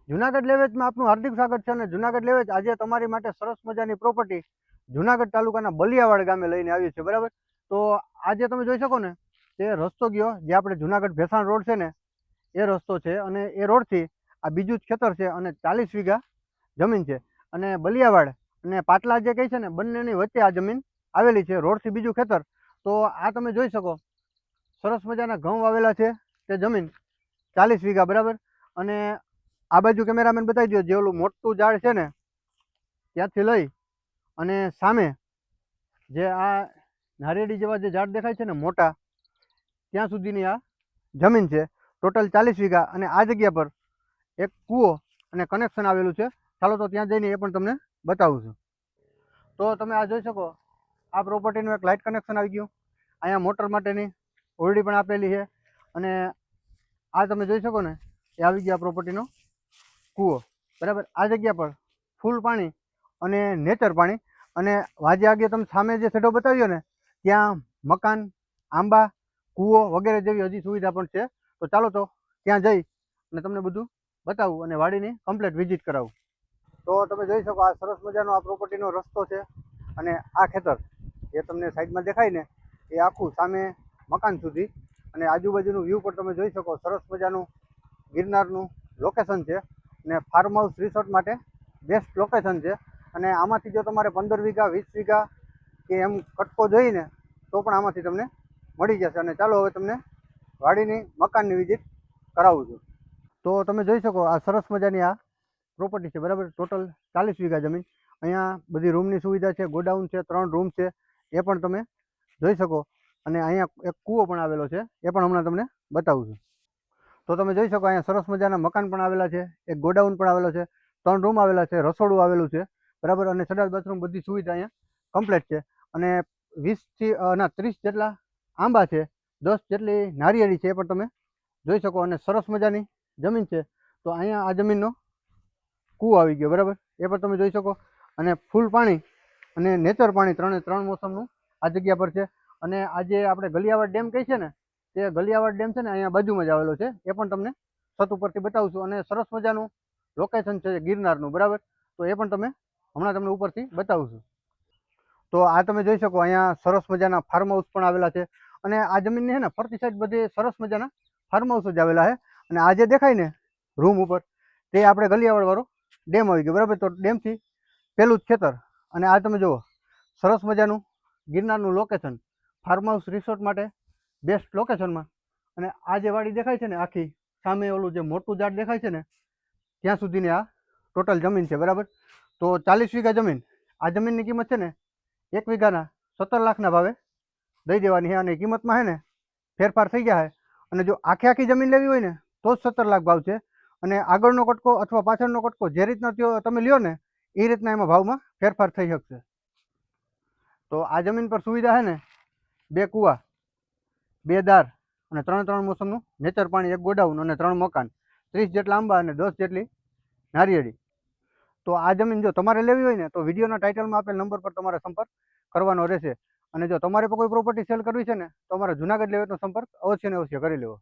જુનાગઢ લેવેચમાં આપનું હાર્દિક સ્વાગત છે અને જુનાગઢ લેવેચ આજે તમારી માટે સરસ મજાની પ્રોપર્ટી જુનાગઢ તાલુકાના બલિયાવાડ ગામે લઈને આવી છે, બરાબર. તો આજે તમે જોઈ શકો ને તે રસ્તો ગયો જે આપણે જુનાગઢ ભેસાણ રોડ છે ને એ રસ્તો છે, અને એ રોડથી આ બીજું જ ખેતર છે અને 40 વીઘા જમીન છે. અને બલિયાવાડ અને પાટલા જે કહે છે ને બંનેની વચ્ચે આ જમીન આવેલી છે, રોડથી બીજું ખેતર. તો આ તમે જોઈ શકો સરસ મજાના ઘઉં વાવેલા છે, તે જમીન 40 વીઘા, બરાબર. અને આ બાજુ કેમેરામેન બતાવી દો, જે ઓલું મોટું ઝાડ છે ને ત્યાંથી લઈ અને સામે જે આ નારિયેળી જેવા જે ઝાડ દેખાય છે ને મોટા, ત્યાં સુધીની આ જમીન છે, ટોટલ 40 વીઘા. અને આ જગ્યા પર એક કૂવો અને કનેક્શન આવેલું છે. ચાલો તો ત્યાં જઈને એ પણ તમને બતાવું છું. તો તમે આ જોઈ શકો, આ પ્રોપર્ટીનું એક લાઇટ કનેક્શન આવી ગયું. અહીંયા મોટર માટેની ઓરડી પણ આપેલી છે. અને આ તમે જોઈ શકો ને એ આવી ગયા પ્રોપર્ટીનો કૂવો, બરાબર. આ જગ્યા પર ફૂલ પાણી અને નેચર પાણી. અને વાજે આગે તમે સામે જે સેટો બતાવ્યો ને ત્યાં મકાન, આંબા, કૂવો વગેરે જેવી હજી સુવિધા પણ છે. તો ચાલો તો ત્યાં જઈ અને તમને બધું બતાવું અને વાડીની કમ્પ્લીટ વિઝિટ કરાવું. તો તમે જોઈ શકો આ સરસ મજાનો આ પ્રોપર્ટીનો રસ્તો છે. અને આ ખેતર જે તમને સાઈડમાં દેખાય ને એ આખું સામે મકાન સુધી. અને આજુબાજુનું વ્યૂ પણ તમે જોઈ શકો, સરસ મજાનું ગિરનારનું લોકેશન છે. અને ફાર્મ હાઉસ રિસોર્ટ માટે બેસ્ટ લોકેશન છે. અને આમાંથી જો તમારે 15 વીઘા 20 વીઘા કે એમ કટકો જોઈને તો પણ આમાંથી તમને મળી જશે. અને ચાલો હવે તમને વાડીની મકાનની વિઝિટ કરાવું છું. તો તમે જોઈ શકો આ સરસ મજાની આ પ્રોપર્ટી છે, બરાબર. ટોટલ 40 વીઘા જમીન. અહીંયા બધી રૂમની સુવિધા છે, ગોડાઉન છે, 3 રૂમ છે, એ પણ તમે જોઈ શકો. અને અહીંયા એક કૂવો પણ આવેલો છે, એ પણ હમણાં તમને બતાવું છું. તો તમે જોઈ શકો અહીંયા સરસ મજાના મકાન પણ આવેલા છે, એક ગોડાઉન પણ આવેલો છે, 3 રૂમ આવેલા છે, રસોડું આવેલું છે, બરાબર. અને સંડાસ બાથરૂમ બધી સુવિધા અહીંયા કમ્પ્લીટ છે. અને 30 જેટલા આંબા છે, 10 જેટલી નારિયેળી છે, એ પણ તમે જોઈ શકો. અને સરસ મજાની જમીન છે. તો અહીંયા આ જમીનનો કૂવો આવી ગયો, બરાબર, એ પણ તમે જોઈ શકો. અને ફૂલ પાણી અને નેચર પાણી ત્રણ મોસમનું આ જગ્યા પર છે. અને આજે આપણે ગલિયાવાડ ડેમ કહે છે ને તે ગલિયાવાડ ડેમ છે ને અહીંયા બાજુમાં જ આવેલો છે, એ પણ તમને છત ઉપરથી બતાવું છું. અને સરસ મજાનું લોકેશન છે ગિરનારનું, બરાબર. તો એ પણ હમણાં તમને ઉપરથી બતાવું છું. તો આ તમે જોઈ શકો અહીંયા સરસ મજાના ફાર્મ હાઉસ પણ આવેલા છે. અને આ જમીનની છે ને ફરતી સાઈડ બધી સરસ મજાના ફાર્મ હાઉસ જ આવેલા છે. અને આ જે દેખાય ને રૂમ ઉપર તે આપણે ગલિયાવાડ વાળો ડેમ આવી ગયો, બરાબર. તો ડેમથી પેલું જ ખેતર. અને આ તમે જુઓ સરસ મજાનું ગિરનારનું લોકેશન, ફાર્મ હાઉસ રિસોર્ટ માટે બેસ્ટ લોકેશનમાં. અને આ જે વાડી દેખાય છે ને આખી સામે ઓલું જે મોટું ઝાડ દેખાય છે ને ત્યાં સુધીની આ ટોટલ જમીન છે, બરાબર. તો 40 વીઘા જમીન. આ જમીનની કિંમત છે ને 1 વીઘાના 17 લાખના ભાવે દઈ દેવાની છે. અને કિંમતમાં છે ને ફેરફાર થઈ ગયા છે. અને જો આખી જમીન લેવી હોય ને તો જ 17 લાખ ભાવ છે. અને આગળનો કટકો અથવા પાછળનો કટકો જે રીતના તમે લ્યો ને એ રીતના એમાં ભાવમાં ફેરફાર થઈ શકશે. તો આ જમીન પર સુવિધા છે ને 2 કૂવા, 2 દાર અને 3 મોસમનું નેચર પાણી, એક ગોડાઉન અને 3 મકાન, 30 જેટલા આંબા અને 10 જેટલી નારિયેળી. તો આ જમીન જો તમારે લેવી હોય ને તો વિડીયોના ટાઇટલમાં આપેલ નંબર પર તમારે સંપર્ક કરવાનો રહેશે. અને જો તમારે પણ કોઈ પ્રોપર્ટી સેલ કરવી છે ને તો અમારા જુનાગઢ લેવેચનો સંપર્ક અવશ્ય ને અવશ્ય કરી લેવો.